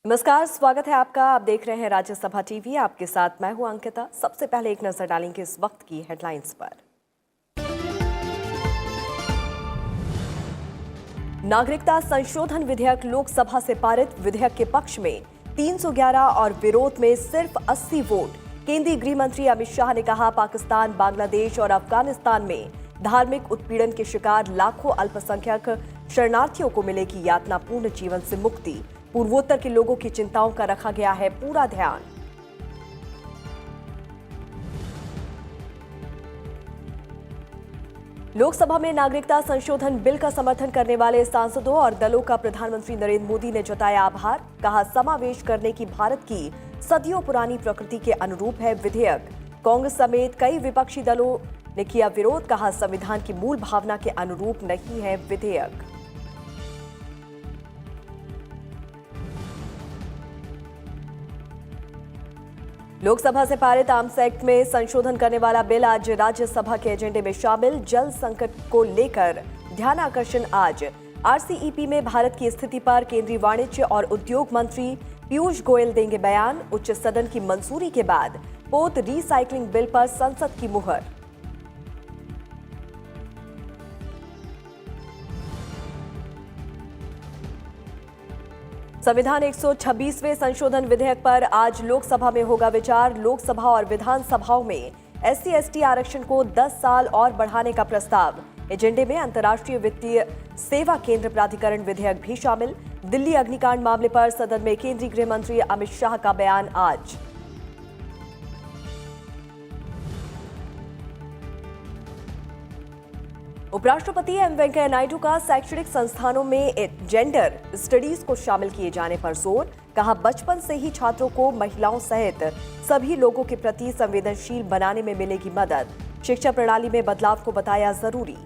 नमस्कार, स्वागत है आपका। आप देख रहे हैं राज्यसभा टीवी। आपके साथ मैं हूं अंकिता। सबसे पहले एक नजर डालेंगे इस वक्त की हेडलाइंस पर। नागरिकता संशोधन विधेयक लोकसभा से पारित। विधेयक के पक्ष में 311 और विरोध में सिर्फ 80 वोट। केंद्रीय गृह मंत्री अमित शाह ने कहा, पाकिस्तान, बांग्लादेश और अफगानिस्तान में धार्मिक उत्पीड़न के शिकार लाखों अल्पसंख्यक शरणार्थियों को मिलेगी यातनापूर्ण जीवन से मुक्ति। पूर्वोत्तर के लोगों की चिंताओं का रखा गया है पूरा ध्यान। लोकसभा में नागरिकता संशोधन बिल का समर्थन करने वाले सांसदों और दलों का प्रधानमंत्री नरेंद्र मोदी ने जताया आभार। कहा, समावेश करने की भारत की सदियों पुरानी प्रकृति के अनुरूप है विधेयक। कांग्रेस समेत कई विपक्षी दलों ने किया विरोध। कहा, संविधान की मूल भावना के अनुरूप नहीं है विधेयक। लोकसभा से पारित आर्म्स एक्ट में संशोधन करने वाला बिल आज राज्यसभा के एजेंडे में शामिल। जल संकट को लेकर ध्यान आकर्षण आज आरसीईपी में भारत की स्थिति पर केंद्रीय वाणिज्य और उद्योग मंत्री पीयूष गोयल देंगे बयान। उच्च सदन की मंजूरी के बाद पोत रिसाइकलिंग बिल पर संसद की मुहर। संविधान 126वें संशोधन विधेयक पर आज लोकसभा में होगा विचार। लोकसभा और विधानसभाओं में SC/ST आरक्षण को 10 साल और बढ़ाने का प्रस्ताव। एजेंडे में अंतर्राष्ट्रीय वित्तीय सेवा केंद्र प्राधिकरण विधेयक भी शामिल। दिल्ली अग्निकांड मामले पर सदन में केंद्रीय गृह मंत्री अमित शाह का बयान आज। उपराष्ट्रपति एम वेंकैया नायडू का शैक्षणिक संस्थानों में जेंडर स्टडीज को शामिल किए जाने पर जोर। कहा, बचपन से ही छात्रों को महिलाओं सहित सभी लोगों के प्रति संवेदनशील बनाने में मिलेगी मदद। शिक्षा प्रणाली में बदलाव को बताया जरूरी।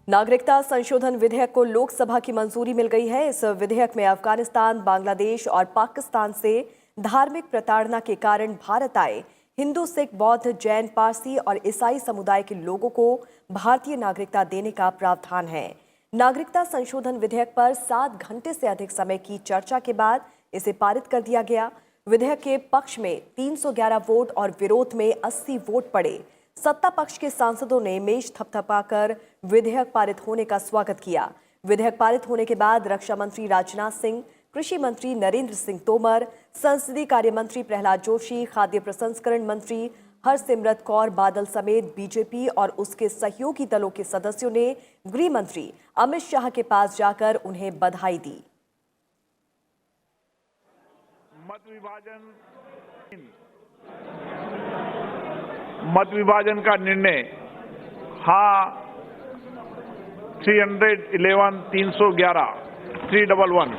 नागरिकता संशोधन विधेयक को लोकसभा की मंजूरी मिल गई है। इस विधेयक में अफगानिस्तान, बांग्लादेश और पाकिस्तान से धार्मिक प्रताड़ना के कारण भारत आए हिंदू, सिख, बौद्ध, जैन, पारसी और ईसाई समुदाय के लोगों को भारतीय नागरिकता देने का प्रावधान है। नागरिकता संशोधन विधेयक पर 7 घंटे से अधिक समय की चर्चा के बाद इसे पारित कर दिया गया। विधेयक के पक्ष में 311 वोट और विरोध में 80 वोट पड़े। सत्ता पक्ष के सांसदों ने मेज थपथपाकर विधेयक पारित होने का स्वागत किया। विधेयक पारित होने के बाद रक्षा मंत्री राजनाथ सिंह, कृषि मंत्री नरेंद्र सिंह तोमर, संसदीय कार्य मंत्री प्रहलाद जोशी, खाद्य प्रसंस्करण मंत्री हरसिमरत कौर बादल समेत बीजेपी और उसके सहयोगी दलों के सदस्यों ने गृह मंत्री अमित शाह के पास जाकर उन्हें बधाई दी। मत विभाजन का निर्णय हाँ 311, 311, 311,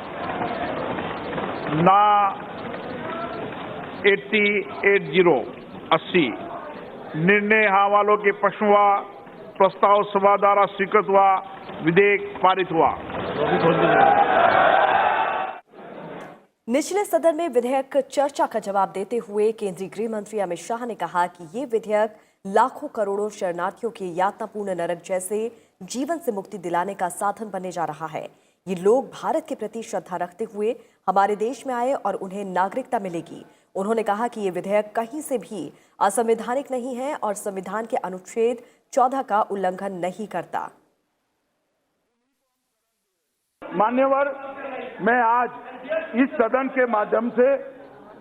ना 80, 80, निर्णय हाँ वालों के पक्ष हुआ। प्रस्ताव सभा द्वारा स्वीकृत हुआ। विधेयक पारित हुआ। निचले सदन में विधेयक चर्चा का जवाब देते हुए केंद्रीय गृह मंत्री अमित शाह ने कहा कि ये विधेयक लाखों करोड़ों शरणार्थियों के यातनापूर्ण नरक जैसे जीवन से मुक्ति दिलाने का साधन बनने जा रहा है। ये लोग भारत के प्रति श्रद्धा रखते हुए हमारे देश में आए और उन्हें नागरिकता मिलेगी। उन्होंने कहा कि ये विधेयक कहीं से भी असंवैधानिक नहीं है और संविधान के अनुच्छेद 14 का उल्लंघन नहीं करता। मान्यवर, मैं आज इस सदन के माध्यम से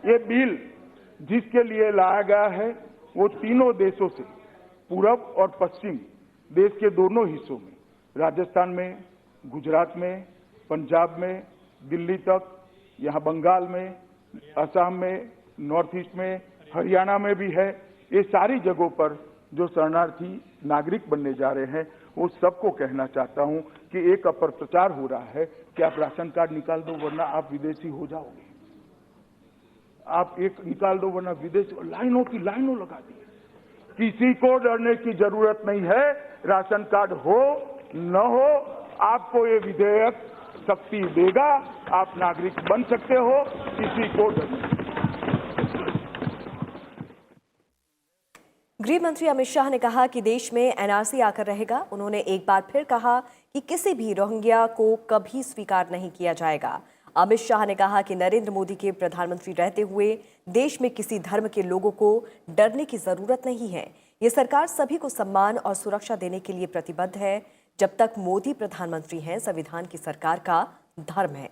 ये बिल जिसके लिए लाया गया है वो तीनों देशों से, पूरब और पश्चिम देश के दोनों हिस्सों में, राजस्थान में, गुजरात में, पंजाब में, दिल्ली तक, यहाँ बंगाल में, असम में, नॉर्थ ईस्ट में, हरियाणा में भी है। ये सारी जगहों पर जो शरणार्थी नागरिक बनने जा रहे हैं वो सबको कहना चाहता हूं कि एक अपप्रचार हो रहा है कि आप राशन कार्ड निकाल दो वरना आप विदेशी हो जाओगे। आप एक निकाल दो वरना विदेश, लाइनों की लाइनों लगा दी। किसी को डरने की जरूरत नहीं है। राशन कार्ड हो न हो, आपको ये विधेयक शक्ति देगा। आप नागरिक बन सकते हो, किसी को डर नहीं। गृह मंत्री अमित शाह ने कहा कि देश में एनआरसी आकर रहेगा। उन्होंने एक बार फिर कहा कि किसी भी रोहिंग्या को कभी स्वीकार नहीं किया जाएगा। अमित शाह ने कहा कि नरेंद्र मोदी के प्रधानमंत्री रहते हुए देश में किसी धर्म के लोगों को डरने की जरूरत नहीं है। ये सरकार सभी को सम्मान और सुरक्षा देने के लिए प्रतिबद्ध है। जब तक मोदी प्रधानमंत्री हैं, संविधान की सरकार का धर्म है।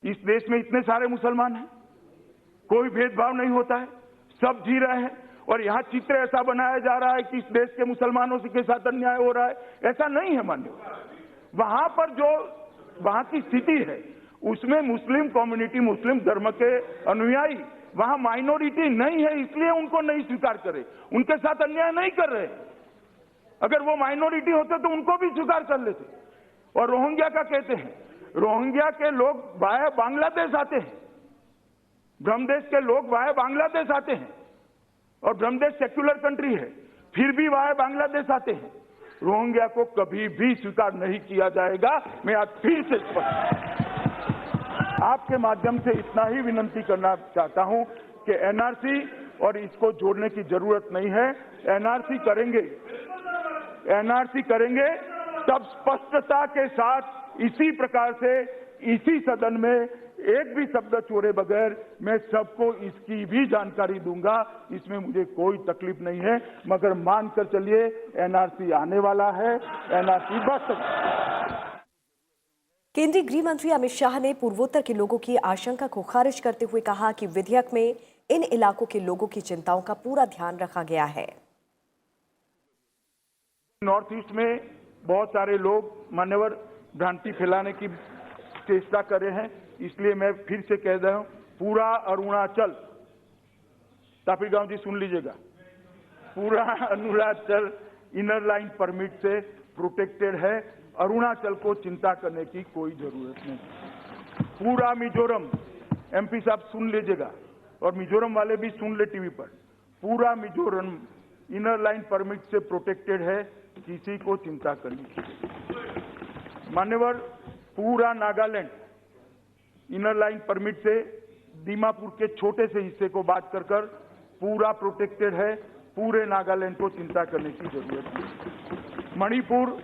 इस देश में इतने सारे मुसलमान हैं, कोई भेदभाव नहीं होता है, सब जी रहे हैं। और यहाँ चित्र ऐसा बनाया जा रहा है कि इस देश के मुसलमानों के साथ अन्याय हो रहा है, ऐसा नहीं है मान्य। वहां पर जो वहां की स्थिति है उसमें मुस्लिम कम्युनिटी, मुस्लिम धर्म के अनुयायी वहां माइनॉरिटी नहीं है, इसलिए उनको नहीं स्वीकार करे, उनके साथ अन्याय नहीं कर रहे। अगर वो माइनॉरिटी होते तो उनको भी स्वीकार कर लेते। और रोहिंग्या का कहते हैं, रोहिंग्या के लोग वाया बांग्लादेश आते हैं, ब्रह्मदेश के लोग वाया बांग्लादेश आते हैं, और ब्रह्मदेश सेक्युलर कंट्री है, फिर भी वाया बांग्लादेश आते हैं। रोहिंग्या को कभी भी स्वीकार नहीं किया जाएगा। मैं आज फिर से आपके माध्यम से इतना ही विनंती करना चाहता हूं कि एनआरसी और इसको जोड़ने की जरूरत नहीं है। एनआरसी करेंगे तब स्पष्टता के साथ इसी प्रकार से इसी सदन में एक भी शब्द छोड़े बगैर मैं सबको इसकी भी जानकारी दूंगा। इसमें मुझे कोई तकलीफ नहीं है, मगर मानकर चलिए एनआरसी आने वाला है, एनआरसी बस। केंद्रीय गृह मंत्री अमित शाह ने पूर्वोत्तर के लोगों की आशंका को खारिज करते हुए कहा कि विधेयक में इन इलाकों के लोगों की चिंताओं का पूरा ध्यान रखा गया है। नॉर्थ ईस्ट में बहुत सारे लोग मान्यवर भ्रांति फैलाने की चेष्टा कर रहे हैं, इसलिए मैं फिर से कह रहा हूं, पूरा अरुणाचल, तापिर गांव जी सुन लीजिएगा, पूरा अरुणाचल इनर लाइन परमिट से प्रोटेक्टेड है। अरुणाचल को चिंता करने की कोई जरूरत नहीं। पूरा मिजोरम, एमपी साहब सुन लीजिएगा, और मिजोरम वाले भी सुन ले टीवी पर, पूरा मिजोरम इनर लाइन परमिट से प्रोटेक्टेड है, किसी को चिंता करनी चाहिए। मान्यवर, पूरा नागालैंड इनर लाइन परमिट से दीमापुर के छोटे से हिस्से को बात कर पूरा प्रोटेक्टेड है, पूरे नागालैंड को चिंता करने की जरूरत है। मणिपुर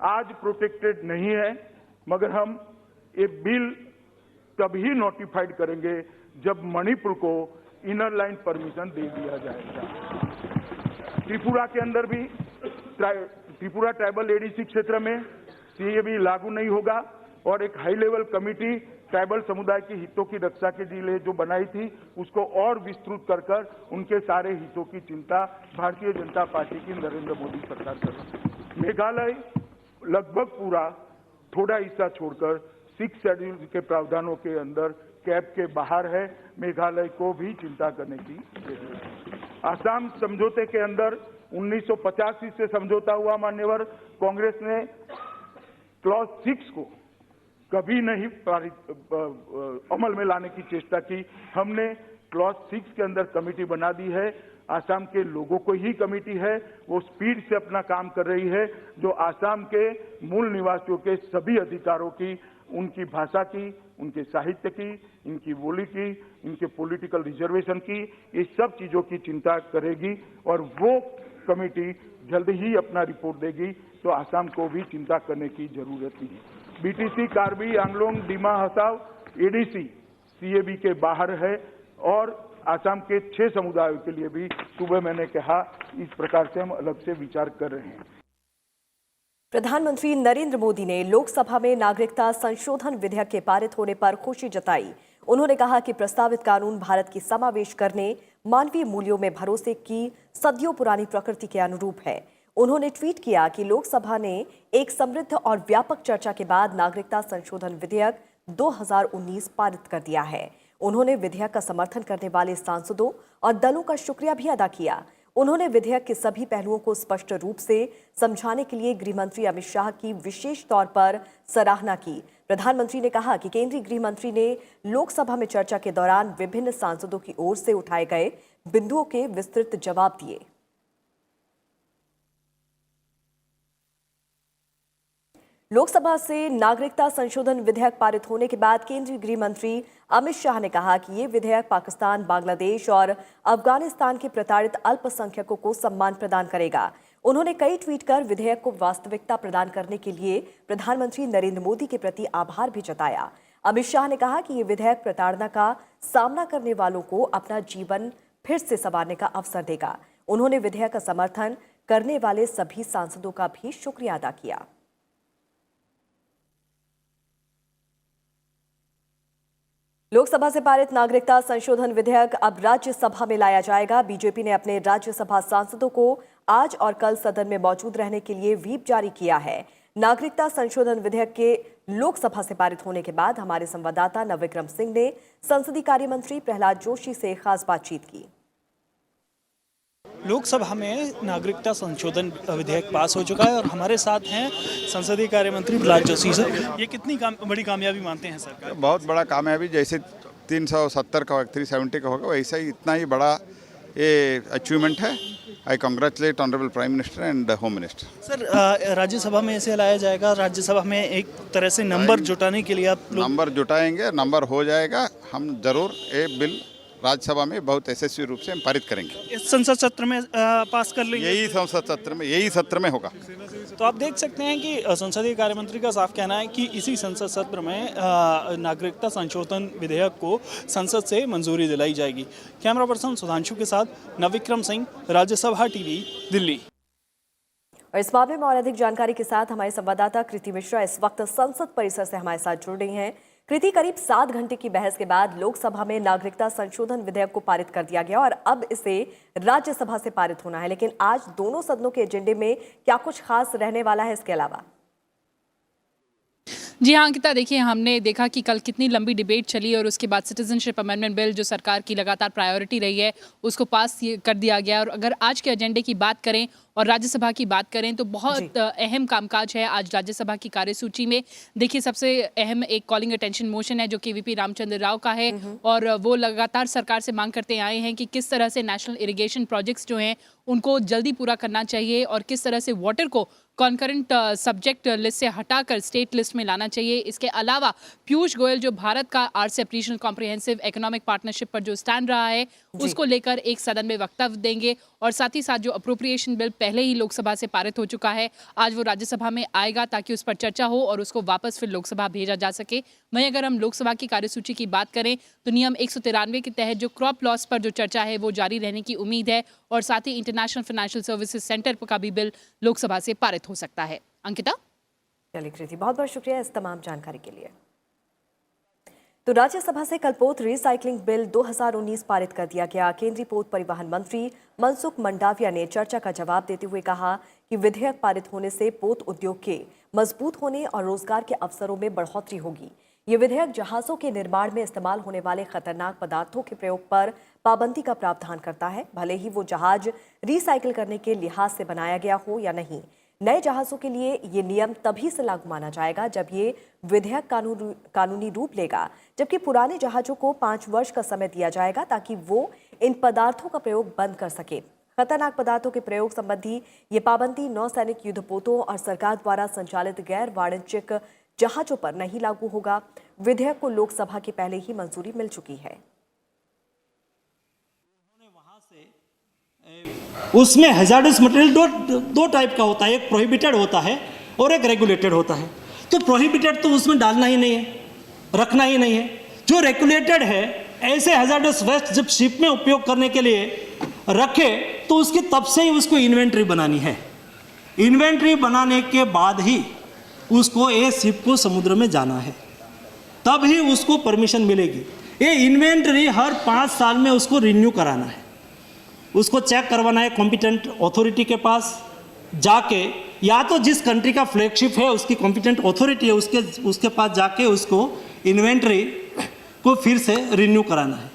आज प्रोटेक्टेड नहीं है, मगर हम ये बिल तभी नोटिफाइड करेंगे जब मणिपुर को इनर लाइन परमिशन दे दिया जाएगा। त्रिपुरा के अंदर भी त्रिपुरा ट्राइबल एडीसी क्षेत्र में सीएबी लागू नहीं होगा, और एक हाई लेवल कमेटी ट्राइबल समुदाय के हितों की रक्षा के लिए जो बनाई थी उसको और विस्तृत कर उनके सारे हितों की चिंता भारतीय जनता पार्टी की नरेंद्र मोदी सरकार कर रही है। मेघालय लगभग पूरा, थोड़ा हिस्सा छोड़कर 6 शेड्यूल के प्रावधानों के अंदर कैब के बाहर है। मेघालय को भी चिंता करने की जरूरत है। आसाम समझौते के अंदर 1985 से समझौता हुआ मान्यवर, कांग्रेस ने क्लॉज 6 को कभी नहीं अमल में लाने की चेष्टा की। हमने क्लॉज 6 के अंदर कमेटी बना दी है। आसाम के लोगों को ही कमेटी है, वो स्पीड से अपना काम कर रही है, जो आसाम के मूल निवासियों के सभी अधिकारों की, उनकी भाषा की, उनके साहित्य की, इनकी बोली की, इनके पॉलिटिकल रिजर्वेशन की, ये सब चीजों की चिंता करेगी। और वो कमेटी जल्द ही अपना रिपोर्ट देगी, तो आसाम को भी चिंता करने की जरूरत नहीं है। BTC, Karbi Anglong, Dima Hasao, ADC CAB के बाहर है, और आसाम के 6 समुदायों के लिए भी सुबह मैंने कहा, इस प्रकार से हम अलग से विचार कर रहे हैं। प्रधानमंत्री नरेंद्र मोदी ने लोकसभा में नागरिकता संशोधन विधेयक के पारित होने पर खुशी जताई। उन्होंने कहा कि प्रस्तावित कानून भारत की समावेश करने, मानवीय मूल्यों में भरोसे की सदियों पुरानी प्रकृति के अनुरूप है। उन्होंने ट्वीट किया कि लोकसभा ने एक समृद्ध और व्यापक चर्चा के बाद नागरिकता संशोधन विधेयक 2019 पारित कर दिया है। उन्होंने विधेयक का समर्थन करने वाले सांसदों और दलों का शुक्रिया भी अदा किया। उन्होंने विधेयक के सभी पहलुओं को स्पष्ट रूप से समझाने के लिए गृह मंत्री अमित शाह की विशेष तौर पर सराहना की। प्रधानमंत्री ने कहा कि केंद्रीय गृह मंत्री ने लोकसभा में चर्चा के दौरान विभिन्न सांसदों की ओर से उठाए गए बिंदुओं के विस्तृत जवाब दिए। लोकसभा से नागरिकता संशोधन विधेयक पारित होने के बाद केंद्रीय गृह मंत्री अमित शाह ने कहा कि ये विधेयक पाकिस्तान, बांग्लादेश और अफगानिस्तान के प्रताड़ित अल्पसंख्यकों को सम्मान प्रदान करेगा। उन्होंने कई ट्वीट कर विधेयक को वास्तविकता प्रदान करने के लिए प्रधानमंत्री नरेंद्र मोदी के प्रति आभार भी जताया। अमित शाह ने कहा कि ये विधेयक प्रताड़ना का सामना करने वालों को अपना जीवन फिर से संवारने का अवसर देगा। उन्होंने विधेयक का समर्थन करने वाले सभी सांसदों का भी शुक्रिया अदा किया। लोकसभा से पारित नागरिकता संशोधन विधेयक अब राज्यसभा में लाया जाएगा। बीजेपी ने अपने राज्यसभा सांसदों को आज और कल सदन में मौजूद रहने के लिए व्हीप जारी किया है। नागरिकता संशोधन विधेयक के लोकसभा से पारित होने के बाद हमारे संवाददाता नवविक्रम सिंह ने संसदीय कार्य मंत्री प्रहलाद जोशी से खास बातचीत की। लोकसभा में नागरिकता संशोधन विधेयक पास हो चुका है और हमारे साथ हैं संसदीय कार्य मंत्री प्रहलाद जोशी सर। ये कितनी बड़ी कामयाबी मानते हैं सरकार? बहुत बड़ा कामयाबी, जैसे 370 का 370 का होगा वैसा ही इतना ही बड़ा ये अचीवमेंट है। I congratulate honourable prime minister and home minister. Sir, Rajya Sabha में इसे लाया जाएगा। राज्यसभा में एक तरह से नंबर जुटाने के लिए आप लोग नंबर जुटाएंगे, नंबर हो जाएगा। हम जरूर ये बिल राज्यसभा में बहुत यशस्वी रूप से हम पारित करेंगे। इस संसद सत्र में पास कर लेंगे। यही संसद सत्र में, यही सत्र में होगा। तो आप देख सकते हैं कि संसदीय कार्य मंत्री का साफ कहना है कि इसी संसद सत्र में नागरिकता संशोधन विधेयक को संसद से मंजूरी दिलाई जाएगी। कैमरा पर्सन सुधांशु के साथ नवविक्रम सिंह, राज्यसभा टीवी, दिल्ली। और इस मामले में और अधिक जानकारी के साथ हमारे संवाददाता कृति मिश्रा इस वक्त संसद परिसर से हमारे साथ जुड़ रही हैं। कृति, करीब 7 घंटे की बहस के बाद लोकसभा में नागरिकता संशोधन विधेयक को पारित कर दिया गया और अब इसे राज्यसभा से पारित होना है, लेकिन आज दोनों सदनों के एजेंडे में क्या कुछ खास रहने वाला है इसके अलावा? जी हाँ अंकिता, देखिए हमने देखा कि कल कितनी लंबी डिबेट चली और उसके बाद सिटीजनशिप अमेंडमेंट बिल जो सरकार की लगातार प्रायोरिटी रही है उसको पास कर दिया गया। और अगर आज के एजेंडे की बात करें और राज्यसभा की बात करें तो बहुत अहम कामकाज है आज राज्यसभा की कार्यसूची में। देखिए सबसे अहम एक कॉलिंग अटेंशन मोशन है जो कि वीपी रामचंद्र राव का है और वो लगातार सरकार से मांग करते आए हैं कि किस तरह से नेशनल इरिगेशन प्रोजेक्ट्स जो हैं उनको जल्दी पूरा करना चाहिए और किस तरह से वाटर को कॉन्करेंट सब्जेक्ट लिस्ट से हटाकर स्टेट लिस्ट में लाना चाहिए। इसके अलावा पीयूष गोयल जो भारत का RCEP regional comprehensive economic partnership पर जो स्टैंड रहा है उसको लेकर एक सदन में वक्तव्य देंगे और साथ ही साथ जो अप्रोप्रिएशन बिल पहले ही लोकसभा से पारित हो चुका है आज वो राज्यसभा में आएगा ताकि उस पर चर्चा हो और उसको वापस फिर लोकसभा भेजा जा सके। वहीं अगर हम लोकसभा की कार्यसूची की बात करें तो नियम 193 के तहत जो क्रॉप लॉस पर जो चर्चा है वो जारी रहने की उम्मीद है और साथ ही इंटरनेशनल फाइनेंशियल सर्विसेज सेंटर का भी बिल लोकसभा से पारित हो सकता है। अंकिता, चलिए कृति, बहुत बहुत शुक्रिया इस तमाम जानकारी के लिए। तो राज्यसभा से कलपोत रिसाइकलिंग बिल 2019 पारित कर दिया गया। केंद्रीय पोत परिवहन मंत्री मनसुख मंडाविया ने चर्चा का जवाब देते हुए कहा कि विधेयक पारित होने से पोत उद्योग के मजबूत होने और रोजगार के अवसरों में बढ़ोतरी होगी। ये विधेयक जहाजों के निर्माण में इस्तेमाल होने वाले खतरनाक पदार्थों के प्रयोग पर पाबंदी का प्रावधान करता है, भले ही वो जहाज रिसाइकिल करने के लिहाज से बनाया गया हो या नहीं। नए जहाजों के लिए ये नियम तभी से लागू माना जाएगा जब ये विधेयक कानूनी रूप लेगा, जबकि पुराने जहाजों को 5 वर्ष का समय दिया जाएगा ताकि वो इन पदार्थों का प्रयोग बंद कर सके। खतरनाक पदार्थों के प्रयोग संबंधी ये पाबंदी नौसैनिक युद्धपोतों और सरकार द्वारा संचालित गैर वाणिज्यिक जहाजों पर नहीं लागू होगा। विधेयक को लोकसभा की पहले ही मंजूरी मिल चुकी है। उसमें हैजार्डस मटेरियल दो टाइप का होता है, एक प्रोहिबिटेड होता है और एक रेगुलेटेड होता है। तो प्रोहिबिटेड तो उसमें डालना ही नहीं है, रखना ही नहीं है। जो रेगुलेटेड है, ऐसे हैजार्डस वेस्ट जब शिप में उपयोग करने के लिए रखे तो उसकी तब से ही उसको इन्वेंट्री बनानी है। इन्वेंट्री बनाने के बाद ही उसको ये शिप को समुद्र में जाना है, तब ही उसको परमिशन मिलेगी। ये इन्वेंट्री हर 5 साल में उसको रिन्यू कराना है, उसको चेक करवाना है कॉम्पिटेंट अथॉरिटी के पास जाके, या तो जिस कंट्री का फ्लैगशिप है उसकी कॉम्पिटेंट अथॉरिटी है उसके पास जाके उसको इन्वेंट्री को फिर से रिन्यू कराना है।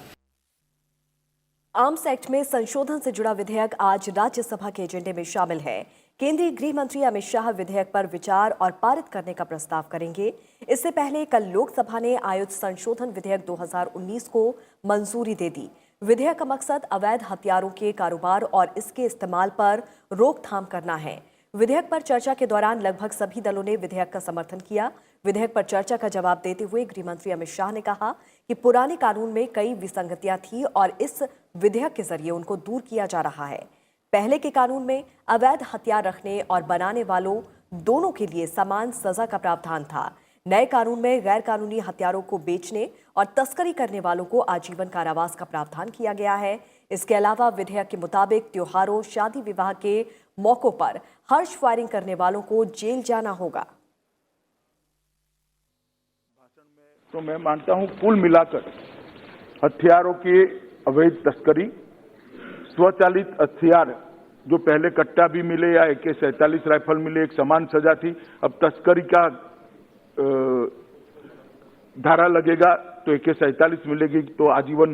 आर्म्स एक्ट में संशोधन से जुड़ा विधेयक आज राज्यसभा के एजेंडे में शामिल है। केंद्रीय गृह मंत्री अमित शाह विधेयक पर विचार और पारित करने का प्रस्ताव करेंगे। इससे पहले कल लोकसभा ने आयुध संशोधन विधेयक 2019 को मंजूरी दे दी। विधेयक का मकसद अवैध हथियारों के कारोबार और इसके इस्तेमाल पर रोकथाम करना है। विधेयक पर चर्चा के दौरान लगभग सभी दलों ने विधेयक का समर्थन किया। विधेयक पर चर्चा का जवाब देते हुए गृह मंत्री अमित शाह ने कहा कि पुराने कानून में कई विसंगतियां थी और इस विधेयक के जरिए उनको दूर किया जा रहा है। पहले के कानून में अवैध हथियार रखने और बनाने वालों दोनों के लिए समान सजा का प्रावधान था। नए कानून में गैर कानूनी हथियारों को बेचने और तस्करी करने वालों को आजीवन कारावास का प्रावधान किया गया है। इसके अलावा विधेयक के मुताबिक त्योहारों, शादी विवाह के मौकों पर हर्ष फायरिंग करने वालों को जेल जाना होगा। तो मैं मानता हूं कुल मिलाकर हथियारों की अवैध तस्करी, स्वचालित हथियार जो पहले कट्टा भी मिले या AK-47 राइफल मिले एक समान सजा थी। अब तस्करी का धारा लगेगा तो AK-47 मिलेगी तो आजीवन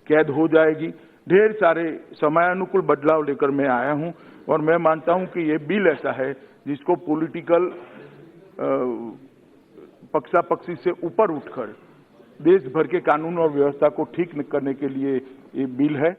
कैद हो जाएगी। ढेर सारे समयानुकूल बदलाव लेकर मैं आया हूं और मैं मानता हूं कि ये बिल ऐसा है जिसको पॉलिटिकल पक्षापक्षी से ऊपर उठकर देश भर के कानून और व्यवस्था को ठीक करने के लिए ये बिल है।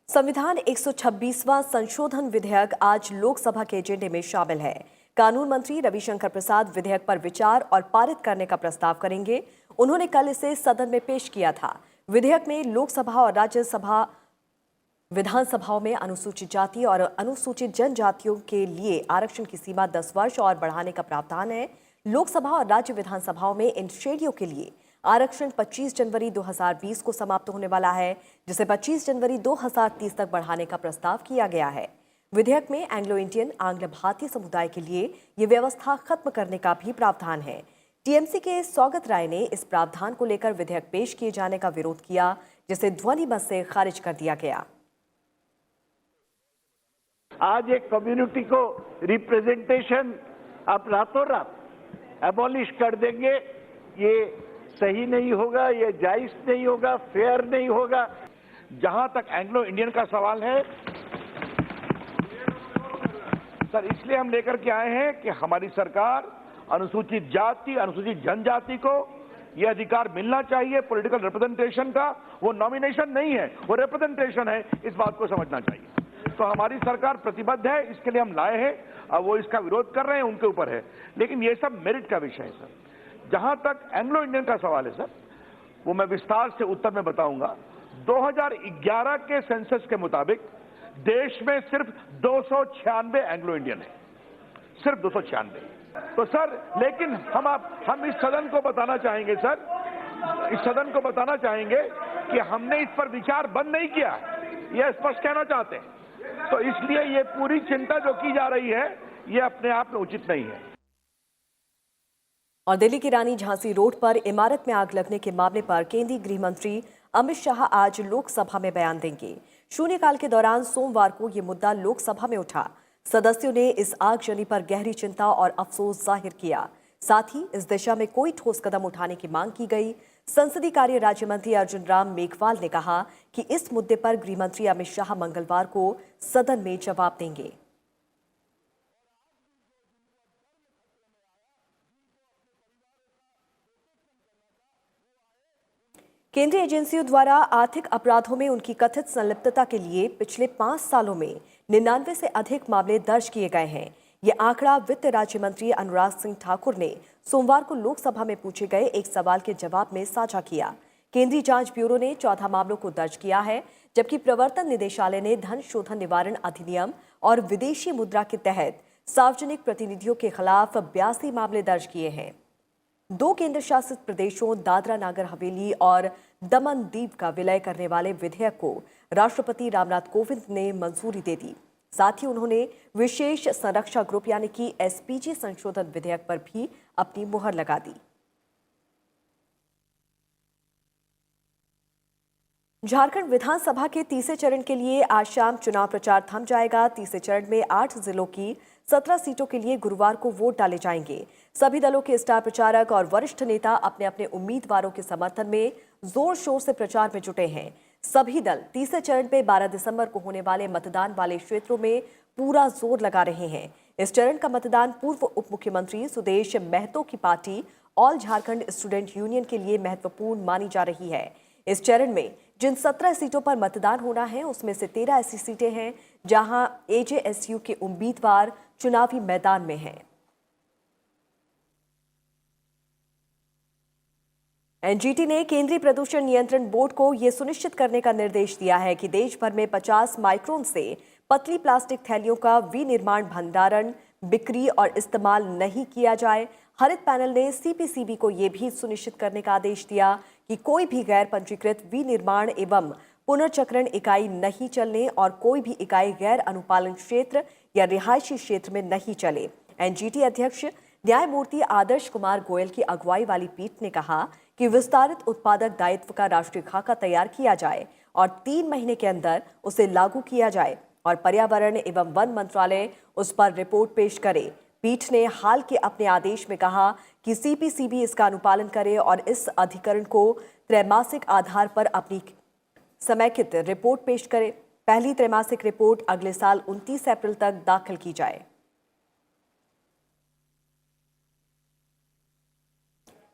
संविधान 126वां संशोधन विधेयक आज लोकसभा के एजेंडे में शामिल है। कानून मंत्री रविशंकर प्रसाद विधेयक पर विचार और पारित करने का प्रस्ताव करेंगे। उन्होंने कल इसे सदन में पेश किया था। विधेयक में लोकसभा और राज्यसभा विधानसभाओं में अनुसूचित जाति और अनुसूचित जनजातियों के लिए आरक्षण की सीमा 10 वर्ष और बढ़ाने का प्रावधान है। लोकसभा और राज्य विधानसभाओं में इन श्रेणियों के लिए आरक्षण 25 जनवरी 2020 को समाप्त होने वाला है, जिसे 25 जनवरी 2030 तक बढ़ाने का प्रस्ताव किया गया है। विधेयक में एंग्लो इंडियन आंग्ल भारतीय समुदाय के लिए ये व्यवस्था खत्म करने का भी प्रावधान है। टीएमसी के स्वागत राय ने इस प्रावधान को लेकर विधेयक पेश किए जाने का विरोध किया, जिसे ध्वनि मत से खारिज कर दिया गया। आज एक कम्युनिटी को रिप्रेजेंटेशन आप रातों रात एबॉलिश कर देंगे, ये सही नहीं होगा, ये जायज नहीं होगा, फेयर नहीं होगा। जहां तक एंग्लो इंडियन का सवाल है सर, इसलिए हम लेकर के आए हैं कि हमारी सरकार अनुसूचित जाति, अनुसूचित जनजाति को यह अधिकार मिलना चाहिए पॉलिटिकल रिप्रेजेंटेशन का। वो नॉमिनेशन नहीं है, वो रिप्रेजेंटेशन है, इस बात को समझना चाहिए। तो हमारी सरकार प्रतिबद्ध है, इसके लिए हम लाए हैं। अब वो इसका विरोध कर रहे हैं, उनके ऊपर है, लेकिन ये सब मेरिट का विषय है सर। जहां तक एंग्लो इंडियन का सवाल है सर, वो मैं विस्तार से उत्तर में बताऊंगा। 2011 के सेंसस के मुताबिक देश में सिर्फ 296 एंग्लो इंडियन है, सिर्फ 296। तो सर, लेकिन हम इस सदन को बताना चाहेंगे सर, इस सदन को बताना चाहेंगे कि हमने इस पर विचार बंद नहीं किया, यह स्पष्ट कहना चाहते हैं। तो इसलिए ये पूरी चिंता जो की जा रही है, ये अपने आप में उचित नहीं है। और दिल्ली की रानी झांसी रोड पर इमारत में आग लगने के मामले पर केंद्रीय गृह मंत्री अमित शाह आज लोकसभा में बयान देंगे। शून्यकाल के दौरान सोमवार को ये मुद्दा लोकसभा में उठा। सदस्यों ने इस आगजनी पर गहरी चिंता और अफसोस जाहिर किया। साथ ही इस दिशा में कोई ठोस कदम उठाने की मांग की गई। संसदीय कार्य राज्य मंत्री अर्जुन राम मेघवाल ने कहा कि इस मुद्दे पर गृह मंत्री अमित शाह मंगलवार को सदन में जवाब देंगे। केंद्रीय एजेंसियों द्वारा आर्थिक अपराधों में उनकी कथित संलिप्तता के लिए पिछले 5 सालों में 99 से अधिक मामले दर्ज किए गए हैं। ये आंकड़ा वित्त राज्य मंत्री अनुराग सिंह ठाकुर ने सोमवार को लोकसभा में पूछे गए एक सवाल के जवाब में साझा किया। केंद्रीय जांच ब्यूरो ने 14 मामलों को दर्ज किया है, जबकि प्रवर्तन निदेशालय ने धन शोधन निवारण अधिनियम और विदेशी मुद्रा के तहत सार्वजनिक प्रतिनिधियों के खिलाफ 82 मामले दर्ज किए हैं। 2 केंद्र शासित प्रदेशों दादरा नागर हवेली और दमन दीव का विलय करने वाले विधेयक को राष्ट्रपति रामनाथ कोविंद ने मंजूरी दे दी। साथ ही उन्होंने विशेष संरक्षा ग्रुप यानी कि SPG संशोधन विधेयक पर भी अपनी मुहर लगा दी। झारखंड विधानसभा के तीसरे चरण के लिए आज शाम चुनाव प्रचार थम जाएगा। तीसरे चरण में 8 जिलों की 17 सीटों के लिए गुरुवार को वोट डाले जाएंगे। सभी दलों के स्टार प्रचारक और वरिष्ठ नेता अपने अपने उम्मीदवारों के समर्थन में जोर शोर से प्रचार में जुटे हैं। सभी दल तीसरे चरण में 12 दिसंबर को होने वाले मतदान वाले क्षेत्रों में पूरा जोर लगा रहे हैं। इस चरण का मतदान पूर्व उप मुख्यमंत्री सुदेश महतो की party all Jharkhand student union के लिए महत्वपूर्ण मानी जा रही है। इस चरण में जिन 17 सीटों पर मतदान होना है उसमें से 13 ऐसी सीटें हैं जहां एजेएसयू के उम्मीदवार चुनावी मैदान में हैं। एनजीटी ने केंद्रीय प्रदूषण नियंत्रण बोर्ड को यह सुनिश्चित करने का निर्देश दिया है कि देश भर में 50 माइक्रोन से पतली प्लास्टिक थैलियों का विनिर्माण, भंडारण, बिक्री और इस्तेमाल नहीं किया जाए। हरित पैनल ने सीपीसीबी को यह भी सुनिश्चित करने का आदेश दिया कि कोई भी गैर पंजीकृत विनिर्माण एवं पुनर्चक्रण इकाई नहीं चलने और कोई भी इकाई गैर अनुपालन क्षेत्र या रिहायशी क्षेत्र में नहीं चले। एनजीटी अध्यक्ष न्यायमूर्ति आदर्श कुमार गोयल की अगुवाई वाली पीठ ने कहा कि विस्तारित उत्पादक दायित्व का राष्ट्रीय खाका तैयार किया जाए और 3 महीने के अंदर उसे लागू किया जाए और पर्यावरण एवं वन मंत्रालय उस पर रिपोर्ट पेश करे। पीठ ने हाल के अपने आदेश में कहा कि सीपीसीबी इसका अनुपालन करे और इस अधिकरण को त्रैमासिक आधार पर अपनी समेकित रिपोर्ट पेश करे। पहली त्रैमासिक रिपोर्ट अगले साल 29 अप्रैल तक दाखिल की जाए।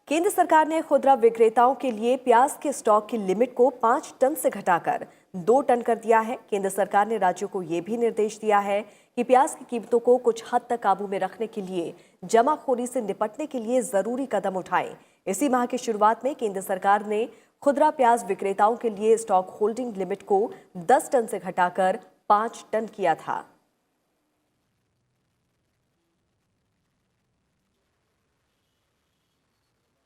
केंद्र सरकार ने खुदरा विक्रेताओं के लिए प्याज के स्टॉक की लिमिट को 5 टन से घटाकर 2 टन कर दिया है। केंद्र सरकार ने राज्यों को यह भी निर्देश दिया है कि प्याज की कीमतों को कुछ हद तक काबू में रखने के लिए जमाखोरी से निपटने के लिए जरूरी कदम उठाएं। इसी माह की शुरुआत में केंद्र सरकार ने खुदरा प्याज विक्रेताओं के लिए स्टॉक होल्डिंग लिमिट को 10 टन से घटाकर 5 टन किया था।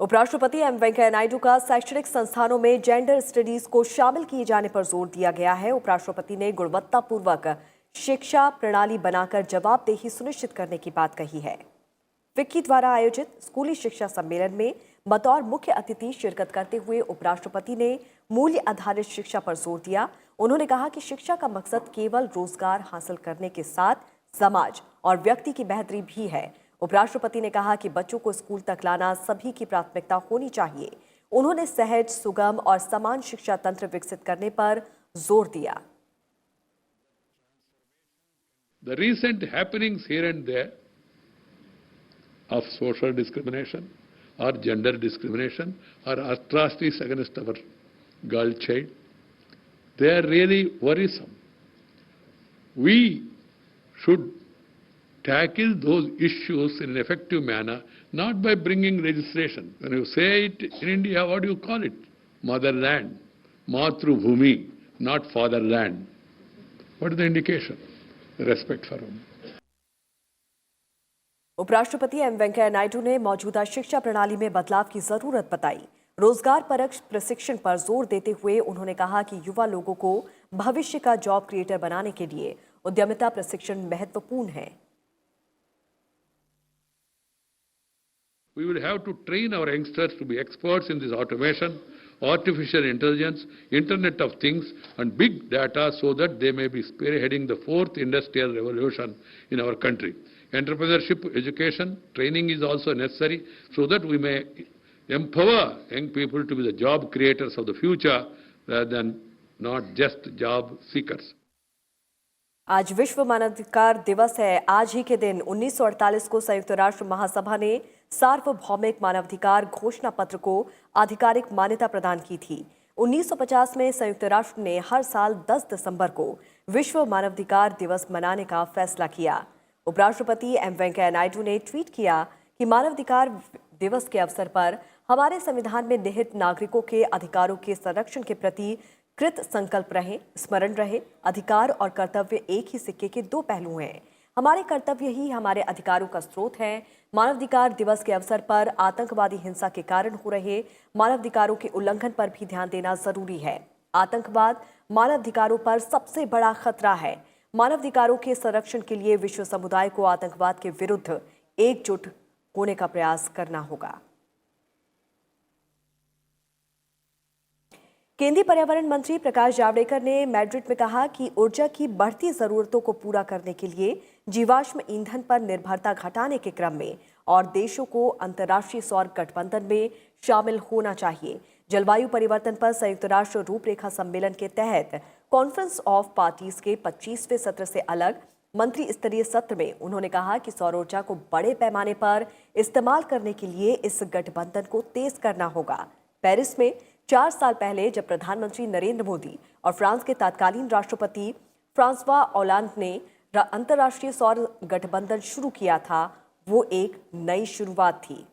उपराष्ट्रपति एम वेंकैया नायडू का शैक्षणिक संस्थानों में जेंडर स्टडीज को शामिल किए जाने पर जोर दिया गया है। उपराष्ट्रपति ने गुणवत्तापूर्वक शिक्षा प्रणाली बनाकर जवाबदेही सुनिश्चित करने की बात कही है। फिक्की द्वारा आयोजित स्कूली शिक्षा सम्मेलन में बतौर मुख्य अतिथि शिरकत करते हुए उपराष्ट्रपति ने मूल्य आधारित शिक्षा पर जोर दिया। उन्होंने कहा कि शिक्षा का मकसद केवल रोजगार हासिल करने के साथ समाज और व्यक्ति की बेहतरी भी है। उपराष्ट्रपति ने कहा कि बच्चों को स्कूल तक लाना सभी की प्राथमिकता होनी चाहिए। उन्होंने सहज, सुगम और समान शिक्षा तंत्र विकसित करने पर जोर दिया। The recent happenings here and there of social discrimination or gender discrimination or atrocities against our girl child, they are really worrisome. We should tackle those issues in an effective manner, not by bringing legislation. When you say it in India, what do you call it? Motherland, Matru Bhumi, not fatherland. What is the indication? Respect for women. उपराष्ट्रपति M Venkaiah Naidu ने मौजूदा शिक्षा प्रणाली में बदलाव की जरूरत बताई। रोजगार परक प्रशिक्षण पर जोर देते हुए उन्होंने कहा कि युवा लोगों को भविष्य का जॉब क्रिएटर बनाने के लिए उद्यमिता प्रशिक्षण महत्वपूर्ण है। We will have to train our youngsters to be experts in this automation, artificial intelligence, Internet of Things and big data so that they may be spearheading the 4th industrial revolution in our country. Entrepreneurship education, training is also necessary so that we may empower young people to be the job creators of the future rather than not just job seekers. आज विश्व मानवाधिकार दिवस है। आज ही के दिन 1948 को संयुक्त राष्ट्र महासभा ने सार्वभौमिक मानवाधिकार घोषणा पत्र को आधिकारिक मान्यता प्रदान की थी। 1950 में संयुक्त राष्ट्र ने हर साल 10 दिसंबर को विश्व मानवाधिकार दिवस मनाने का फैसला किया। उपराष्ट्रपति एम वेंकैया नायडू ने ट्वीट किया कि मानवाधिकार दिवस के अवसर पर हमारे संविधान में निहित नागरिकों के अधिकारों के संरक्षण के प्रति कृत संकल्प रहे, स्मरण रहे। अधिकार और कर्तव्य एक ही सिक्के के 2 पहलू हैं। हमारे कर्तव्य ही हमारे अधिकारों का स्रोत है। मानवाधिकार दिवस के अवसर पर आतंकवादी हिंसा के कारण हो रहे मानवाधिकारों के उल्लंघन पर भी ध्यान देना जरूरी है। आतंकवाद मानवाधिकारों पर सबसे बड़ा खतरा है। मानवाधिकारों के संरक्षण के लिए विश्व समुदाय को आतंकवाद के विरुद्ध एकजुट होने का प्रयास करना होगा। केंद्रीय पर्यावरण मंत्री प्रकाश जावड़ेकर ने मैड्रिड में कहा कि ऊर्जा की बढ़ती जरूरतों को पूरा करने के लिए जीवाश्म ईंधन पर निर्भरता घटाने के क्रम में और देशों को अंतर्राष्ट्रीय सौर गठबंधन में शामिल होना चाहिए। जलवायु परिवर्तन पर संयुक्त राष्ट्र रूपरेखा सम्मेलन के तहत कॉन्फ्रेंस ऑफ पार्टीज के 25वें सत्र से अलग मंत्री स्तरीय सत्र में उन्होंने कहा कि सौर ऊर्जा को बड़े पैमाने पर इस्तेमाल करने के लिए इस गठबंधन को तेज करना होगा। पेरिस में 4 साल पहले जब प्रधानमंत्री नरेंद्र मोदी और फ्रांस के तत्कालीन राष्ट्रपति फ्रांसवा ओलांद ने अंतर्राष्ट्रीय सौर गठबंधन शुरू किया था, वो एक नई शुरुआत थी।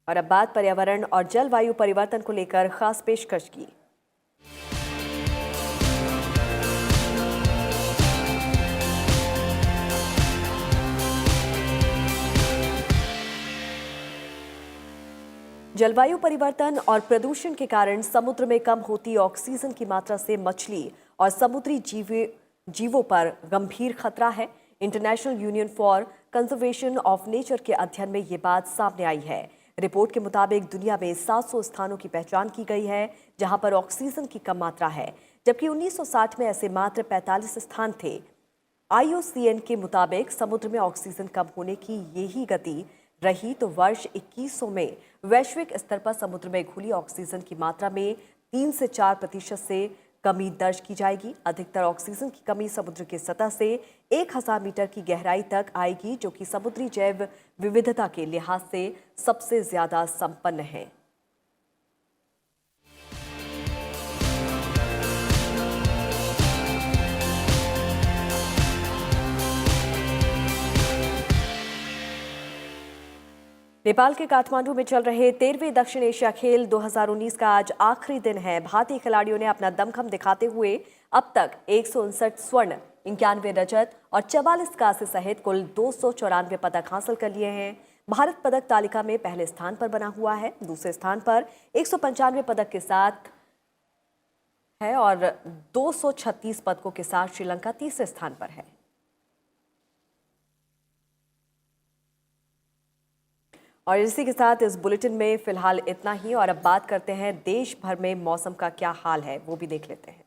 और अब बात पर्यावरण और जलवायु परिवर्तन को लेकर खास पेशकश की। जलवायु परिवर्तन और प्रदूषण के कारण समुद्र में कम होती ऑक्सीजन की मात्रा से मछली और समुद्री जीवों पर गंभीर खतरा है। International union for conservation of nature के अध्ययन में ये बात सामने आई है। रिपोर्ट के मुताबिक दुनिया में 700 स्थानों की पहचान की गई है जहां पर ऑक्सीजन की कम मात्रा है, जबकि 1960 में ऐसे मात्र 45 स्थान थे। IUCN के मुताबिक समुद्र में ऑक्सीजन कम होने की यही गति रही तो वर्ष 2100 में वैश्विक स्तर पर समुद्र में घुली ऑक्सीजन की मात्रा में 3 से 4% से कमी दर्ज की जाएगी। अधिकतर ऑक्सीजन की कमी समुद्र की सतह से 1000 मीटर की गहराई तक आएगी, जो कि समुद्री जैव विविधता के लिहाज से सबसे ज्यादा संपन्न है। नेपाल के काठमांडू में चल रहे 13वें दक्षिण एशिया खेल 2019 का आज आखिरी दिन है। भारतीय खिलाड़ियों ने अपना दमखम दिखाते हुए अब तक 159 स्वर्ण, 91 रजत और 44 कांस्य सहित कुल 294 पदक हासिल कर लिए हैं। भारत पदक तालिका में पहले स्थान पर बना हुआ है। दूसरे स्थान पर 195 पदक के साथ है और 236 पदकों के साथ श्रीलंका तीसरे स्थान पर है। और इसी के साथ इस बुलेटिन में फिलहाल इतना ही। और अब बात करते हैं देश भर में मौसम का क्या हाल है, वो भी देख लेते हैं।